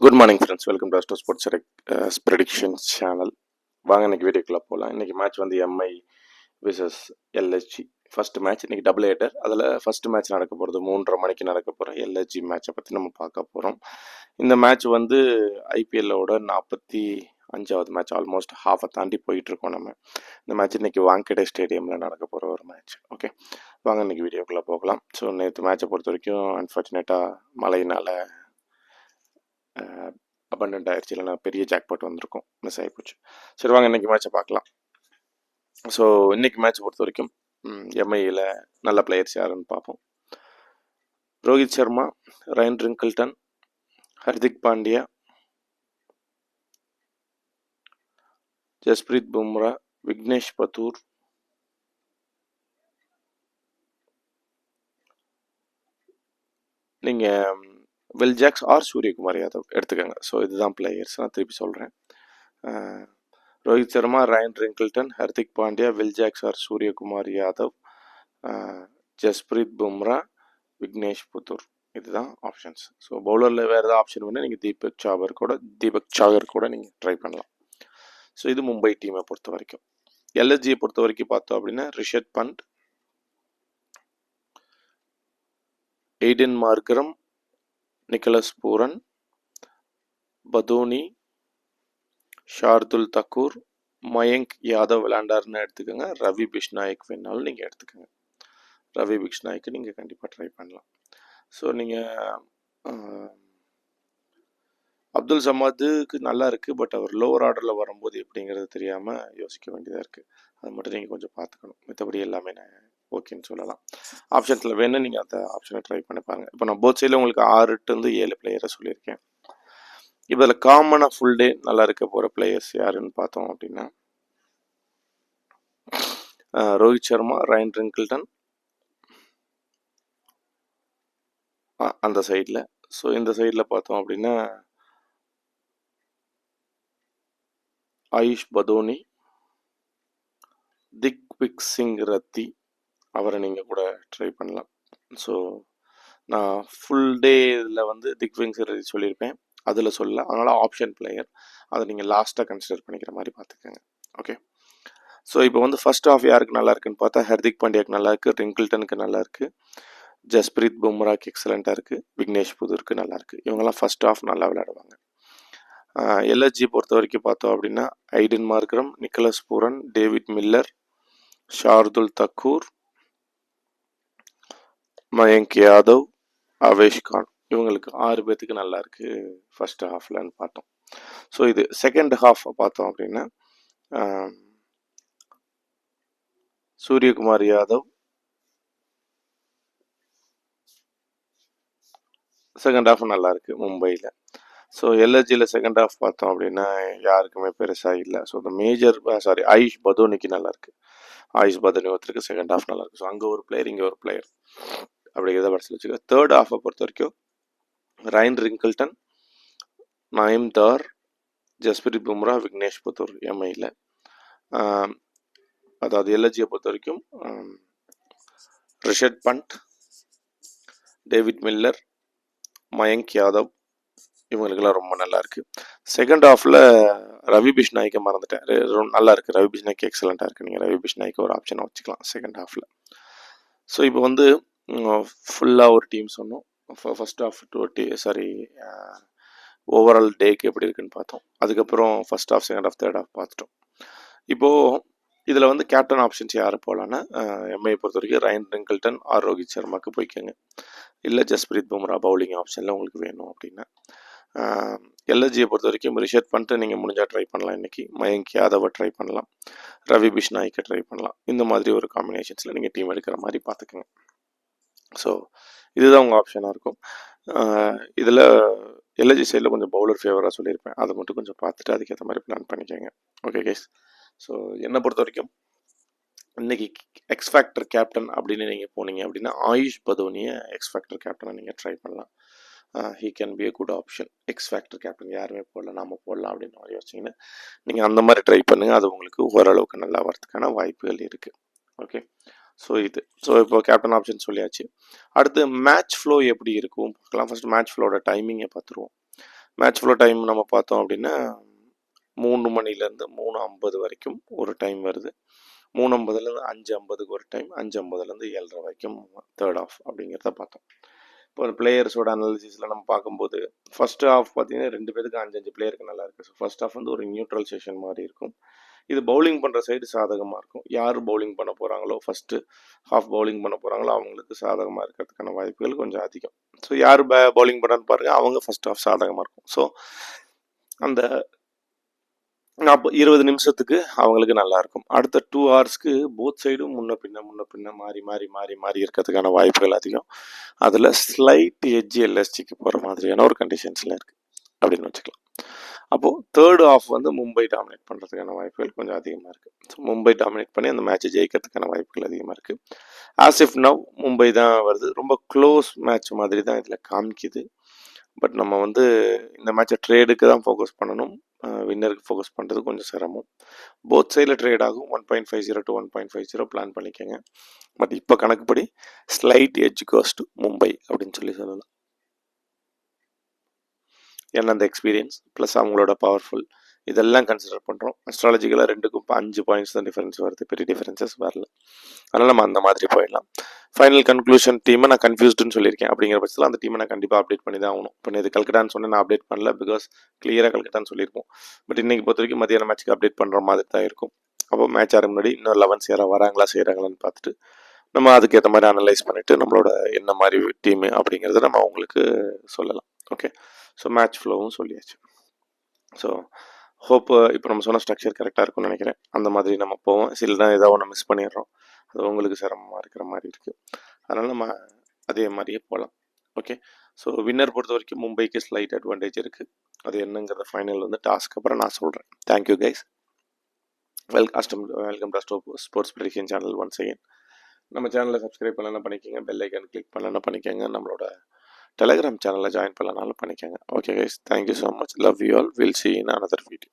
Good morning friends, welcome to astro sports predictions channel. வாங்க இன்னைக்கு வீடியோக்குள்ளே போகலாம். இன்னைக்கு மேட்ச் வந்து MI versus LSG first match. இன்னைக்கு டபுள் ஹெட்டர். அதில் ஃபர்ஸ்ட் மேட்ச் நடக்க போகிறது 3:30 மணிக்கு நடக்க போகிற எல்எஸ்ஜி மேட்சை பற்றி நம்ம பார்க்க போகிறோம். இந்த மேட்ச் வந்து ஐபிஎல்லோட 45வது மேட்ச், ஆல்மோஸ்ட் ஹாஃபை தாண்டி போயிட்டுருக்கோம். நம்ம இந்த மேட்ச் இன்னைக்கு வாங்கடே ஸ்டேடியமில் நடக்க போகிற ஒரு மேட்ச். ஓகே, வாங்க இன்னைக்கு வீடியோக்குள்ளே போகலாம். ஸோ நேற்று மேட்சை பொறுத்த வரைக்கும் அன்ஃபார்ச்சுனேட்டாக மழையினால் அபண்டன்ட் ஆயிடுச்சு, இல்லைனா பெரிய ஜாக்பாட் வந்திருக்கும், மிஸ் ஆகி போச்சு. சரி வாங்க இன்னைக்கு மேட்சை பார்க்கலாம். ஸோ இன்னைக்கு மேட்ச் பொறுத்த வரைக்கும் எம்ஐயில் நல்ல பிளேயர்ஸ் யாருன்னு பார்ப்போம். ரோஹித் சர்மா, ரயன் ரிங்கிள்டன், ஹர்திக் பாண்டியா, ஜஸ்பிரீத் பும்ரா, விக்னேஷ் பத்தூர், நீங்கள் வில்ஜாக்ஸ் ஆர் சூரியகுமார் யாதவ் எடுத்துக்கோங்க. ஸோ இதுதான் பிளேயர்ஸ். நான் திருப்பி சொல்கிறேன். Rohit Sharma, Ryan Rickelton, Hardik Pandya, Will Jacks or Suryakumar Yadav, Jasprit Bumrah, Vignesh Puthur. இதுதான் ஆப்ஷன்ஸ். ஸோ பவுலரில் வேறு ஏதாவது ஆப்ஷன் வேணும், நீங்கள் தீபக் சாகர் கூட நீங்கள் ட்ரை பண்ணலாம். ஸோ இது மும்பை டீமை பொறுத்த வரைக்கும். எல்எஸ்ஜியை பொறுத்த வரைக்கும் பார்த்தோம் அப்படின்னா Rishabh Pant, Aiden Markram, Nicholas Pooran, Badoni, Shardul Thakur, Mayank Yadav விளையாண்டாருன்னு எடுத்துக்கோங்க. ரவி பிஷ்நாயக் வேணாலும் நீங்கள் எடுத்துக்கோங்க. ரவி பிஷ்நாய்க்கு நீங்கள் கண்டிப்பாக ட்ரை பண்ணலாம். ஸோ நீங்கள் அப்துல் சமாதுக்கு நல்லா இருக்குது, பட் அவர் லோவர் ஆர்டரில் வரும்போது எப்படிங்கிறது தெரியாமல் யோசிக்க வேண்டியதாக இருக்குது. அது மட்டும் நீங்கள் கொஞ்சம் பார்த்துக்கணும். மற்றபடி எல்லாமே நான் ஓகேன்னு சொல்லலாம். ஆப்ஷன்ஸில் வேணும் நீங்கள் அந்த ஆப்ஷனை ட்ரை பண்ணி பாருங்கள். இப்போ நான் போத் சைடில் உங்களுக்கு 6 to 7 பிளேயரை சொல்லியிருக்கேன். இப்போ இதில் காமனாக ஃபுல் டே நல்லா இருக்க போகிற பிளேயர்ஸ் யாருன்னு பார்த்தோம் அப்படின்னா ரோஹித் சர்மா, ரயன் ரிங்கிள்டன் அந்த சைடில். ஸோ இந்த சைடில் பார்த்தோம் அப்படின்னா ஆயுஷ் பதோனி, திக்விக் சிங் ரத்தி, அவரை நீங்கள் கூட ட்ரை பண்ணலாம். ஸோ நான் ஃபுல் டே இதில் வந்து திக்விக் சிங் ரத்தி சொல்லியிருப்பேன், அதில் சொல்ல. அதனால் ஆப்ஷன் பிளேயர் அதை நீங்கள் லாஸ்ட்டாக கன்சிடர் பண்ணிக்கிற மாதிரி பார்த்துக்கோங்க. ஓகே, ஸோ இப்போ வந்து ஃபர்ஸ்ட் ஆஃப் யாருக்கு நல்லா இருக்குன்னு பார்த்தா ஹர்திக் பாண்டியாவுக்கு நல்லா இருக்குது, ரிங்கிள்டனுக்கு நல்லா இருக்குது, ஜஸ்பிரீத் பும்ராக்கு எக்ஸலண்ட்டாக இருக்குது, விக்னேஷ் புதூருக்கு நல்லா இருக்குது. இவங்கெல்லாம் ஃபர்ஸ்ட் ஆஃப் நல்லா விளையாடுவாங்க. எல்எஸ்ஜி பொறுத்த வரைக்கும் பார்த்தோம் அப்படின்னா Aiden Markram, Nicholas Pooran, David Miller, Shardul Thakur, Mayank Yadav, Avesh Khan. இவங்களுக்கு 6 பேர்த்துக்கு நல்லா இருக்கு ஃபர்ஸ்ட் ஹாஃப்லன்னு பார்த்தோம். ஸோ இது செகண்ட் ஹாஃப் பார்த்தோம் அப்படின்னா சூரியகுமார் யாதவ் செகண்ட் ஹாஃப் நல்லா இருக்கு மும்பையில். ஸோ எல்எஸ்ஜியில் செகண்ட் ஹாஃப் பார்த்தோம் அப்படின்னா யாருக்குமே பெருசாக இல்லை. ஸோ இந்த மேஜர் ஆயுஷ் பதோனிக்கு நல்லா இருக்கு. ஆயுஷ் பதோனி ஒருத்தருக்கு செகண்ட் ஹாஃப் நல்லா இருக்கு. ஸோ அங்கே ஒரு பிளேயர், இங்கே ஒரு பிளேயர் அப்படிங்கிறத படிச்சு வச்சுக்க. தேர்ட் ஹாஃபை பொறுத்த வரைக்கும் ரயன் ரிங்கிள்டன், நயீம் தார், ஜஸ்பிரீத் பும்ரா, விக்னேஷ் புத்தூர் எம்ஐயில். அதாவது எல்எஸ்ஜியை பொறுத்த வரைக்கும் ரிஷப் பண்ட், டேவிட் மில்லர், மயங்க் யாதவ், இவங்களுக்கெல்லாம் ரொம்ப நல்லா இருக்கு. செகண்ட் ஹாஃபில் ரவி பிஷ்நாய்க்கு மறந்துட்டேன், நல்லா இருக்கு. ரவி பிஷ்நாய்க்கு எக்ஸலண்ட்டாக இருக்கு. நீங்கள் ரவி பிஷ்நாய்க்கு ஒரு ஆப்ஷனை வச்சுக்கலாம் செகண்ட் ஹாஃபில். ஸோ இப்போ வந்து ஃபுல்லாக ஒரு டீம் சொன்னோம். ஃபர்ஸ்ட் ஹாஃப் ஓவரால் டேக்கு எப்படி இருக்குன்னு பார்த்தோம். அதுக்கப்புறம் first half, second half, third half பார்த்துட்டோம். இப்போது இதில் வந்து கேப்டன் ஆப்ஷன்ஸ் யார் போகலான்னா எம்ஐ பொறுத்த வரைக்கும் ரயன் ரிங்கிள்டன் ஆர் ரோஹித் சர்மாக்கு போய்க்கோங்க. இல்லை ஜஸ்பிரீத் பும்ரா பவுலிங் ஆப்ஷனில் உங்களுக்கு வேணும் அப்படின்னா. எல்எஸ்ஜியை பொறுத்த வரைக்கும் ரிஷப் பண்ணிட்டு நீங்கள் முடிஞ்சால் ட்ரை பண்ணலாம். இன்றைக்கி மயங்க் யாதவை ட்ரை பண்ணலாம், ரவி பிஷ்நாய்க்கு ட்ரை பண்ணலாம். இந்த மாதிரி ஒரு காம்பினேஷன்ஸில் நீங்கள் டீம் எடுக்கிற மாதிரி பார்த்துக்குங்க. ஸோ இதுதான் உங்கள் ஆப்ஷனாக இருக்கும். இதில் எல்எஸ்ஜி சைடில் கொஞ்சம் பவுலர் ஃபேவராக சொல்லியிருப்பேன், அதை மட்டும் கொஞ்சம் பார்த்துட்டு அதுக்கேற்ற மாதிரி பிளான் பண்ணிக்கோங்க. ஓகே கைஸ், ஸோ என்னை பொறுத்த வரைக்கும் இன்னைக்கு எக்ஸ் ஃபேக்டர் கேப்டன் அப்படின்னு நீங்கள் போனீங்க அப்படின்னா ஆயுஷ் பதோனியை எக்ஸ் ஃபேக்டர் கேப்டனை நீங்கள் ட்ரை பண்ணலாம். He can be a good option. X factor captain யாருமே போடல, நாம் போடலாம் அப்படின்னு மாதிரி யோசிச்சிங்கன்னா நீங்கள் அந்த மாதிரி ட்ரை பண்ணுங்கள். அது உங்களுக்கு ஓரளவுக்கு நல்லா வரதுக்கான வாய்ப்புகள் இருக்குது. ஓகே, ஸோ இப்போ கேப்டன் ஆப்ஷன் சொல்லியாச்சு. அடுத்து மேட்ச் ஃப்ளோ எப்படி இருக்கும் பார்க்கலாம். ஃபர்ஸ்ட் மேட்ச் ஃப்ளோட டைமிங்கை பார்த்துருவோம். மேட்ச் ஃப்ளோ டைம் நம்ம பார்த்தோம் அப்படின்னா 3 மணிலேருந்து 3:50 வரைக்கும் ஒரு டைம் வருது. 3:50லேருந்து 5:50க்கு ஒரு டைம், 5:50லேருந்து 7:30 வரைக்கும் தேர்ட் ஆஃப் அப்படிங்கிறத பார்த்தோம். இப்போ பிளேயர்ஸோட அனாலிசிஸில் நம்ம பார்க்கும்போது ஃபர்ஸ்ட் ஹாஃப் பார்த்தீங்கன்னா 2 பேருக்கு 5 பிளேயருக்கு நல்லா இருக்குது. ஸோ ஃபர்ஸ்ட் ஹாஃப் வந்து ஒரு நியூட்ரல் செஷன் மாதிரி இருக்கும். இது பவுலிங் பண்ணுற சைடு சாதகமாக இருக்கும். யார் பவுலிங் பண்ண போகிறாங்களோ, ஃபஸ்ட்டு ஹாஃப் பவுலிங் பண்ண போகிறாங்களோ அவங்களுக்கு சாதகமாக இருக்கிறதுக்கான வாய்ப்புகள் கொஞ்சம் அதிகம். ஸோ யார் பவுலிங் பண்ணான்னு பாருங்கள், அவங்க ஃபர்ஸ்ட் ஹாஃப் சாதகமாக இருக்கும். ஸோ அந்த 20 நிமிஷத்துக்கு அவங்களுக்கு நல்லா இருக்கும். அடுத்த 2 ஹவர்ஸ்க்கு போத் சைடும் முன்ன பின்ன மாறி இருக்கிறதுக்கான வாய்ப்புகள் அதிகம். அதில் ஸ்லைட் எட்ஜ் எல்எஸ்டிக்கு போகிற மாதிரியான ஒரு கண்டிஷன்ஸில் இருக்குது அப்படின்னு வச்சுக்கலாம். அப்போது தேர்ட் ஆஃப் வந்து மும்பை டாமினேட் பண்ணுறதுக்கான வாய்ப்புகள் கொஞ்சம் அதிகமாக இருக்குது. ஸோ மும்பை டாமினேட் பண்ணி அந்த மேட்சை ஜெயிக்கிறதுக்கான வாய்ப்புகள் அதிகமாக இருக்குது. ஆஸ் இஃப் நவ் மும்பை தான் வருது. ரொம்ப க்ளோஸ் மேட்ச் மாதிரி தான் இதில் காமிக்குது. பட் நம்ம வந்து இந்த மேட்சை ட்ரேடுக்கு தான் ஃபோக்கஸ் பண்ணணும். வின்னருக்கு ஃபோக்கஸ் பண்ணுறது கொஞ்சம் சிரமம். போத் சைடில் ட்ரேட் ஆகும். 1.50 to 1.50 பிளான் பண்ணிக்கோங்க. பட் இப்போ கணக்குப்படி slight edge goes to Mumbai அப்படின்னு சொல்லலாம். ஏன்னா அந்த எக்ஸ்பீரியன்ஸ் ப்ளஸ் அவங்களோட பவர்ஃபுல் இதெல்லாம் கன்சிடர் பண்ணுறோம். அஸ்ட்ராலஜிக்கலாக 2க்கும் 5 பாயிண்ட்ஸ் தான் டிஃபரன்ஸ் வருது. பெரிய டிஃபரன்சஸ் வரல. அதனால் நம்ம அந்த மாதிரி போயிடலாம். ஃபைனல் கன்க்ளூஷன் டீமை நான் கன்ஃபியூஸ்டுன்னு சொல்லியிருக்கேன். அப்படிங்கிற பட்சத்தில் அந்த டீமை நான் கண்டிப்பாக அப்டேட் பண்ணி தான் ஆகணும். இப்போ இது கல்கட்டான்னு சொன்னேன், நான் அப்டேட் பண்ணல. பிகாஸ் கிளியராக கல்கட்டான்னு சொல்லியிருப்போம். பட் இன்றைக்கி பொறுத்த வரைக்கும் மதியான மேட்ச்சுக்கு அப்டேட் பண்ணுற மாதிரி தான் இருக்கும். அப்போ மேட்ச் ஆரம்ப முன்னாடி இன்னும் 11 யாராவது வராங்களா செய்கிறாங்களான்னு பார்த்துட்டு நம்ம அதுக்கேற்ற மாதிரி அனலைஸ் பண்ணிவிட்டு நம்மளோட என்ன மாதிரி டீமு அப்படிங்கிறத நம்ம அவங்களுக்கு சொல்லலாம். ஓகே, ஸோ மேட்ச் ஃப்ளோவும் சொல்லியாச்சு. ஸோ ஹோப் இப்போ நம்ம சொன்ன ஸ்ட்ரக்சர் கரெக்டாக இருக்கும்னு நினைக்கிறேன். அந்த மாதிரி நம்ம போவோம். சில தான் ஏதாவது ஒன்று மிஸ் பண்ணிடுறோம். அது உங்களுக்கு சிரமமாக இருக்கிற மாதிரி இருக்குது. அதனால் நம்ம அதே மாதிரியே போகலாம். ஓகே, ஸோ வின்னர் பொறுத்த வரைக்கும் மும்பைக்கு ஸ்லைட் அட்வான்டேஜ் இருக்குது. அது என்னங்கிறத ஃபைனல் வந்து டாஸ்க்கு அப்புறம் நான் சொல்கிறேன். Thank you guys. Welcome to sports prediction channel once again. நம்ம சேனலை சப்ஸ்கிரைப் பண்ணலாம் பண்ணிக்கோங்க. பெல் ஐக்கான் கிளிக் பண்ணலாம் பண்ணிக்கோங்க. நம்மளோட டெலிகிராம் சேனலில் ஜாயின் பண்ணலனாலும் பண்ணிக்கோங்க. Okay guys, thank you so much. Love you all. Will see you in another video.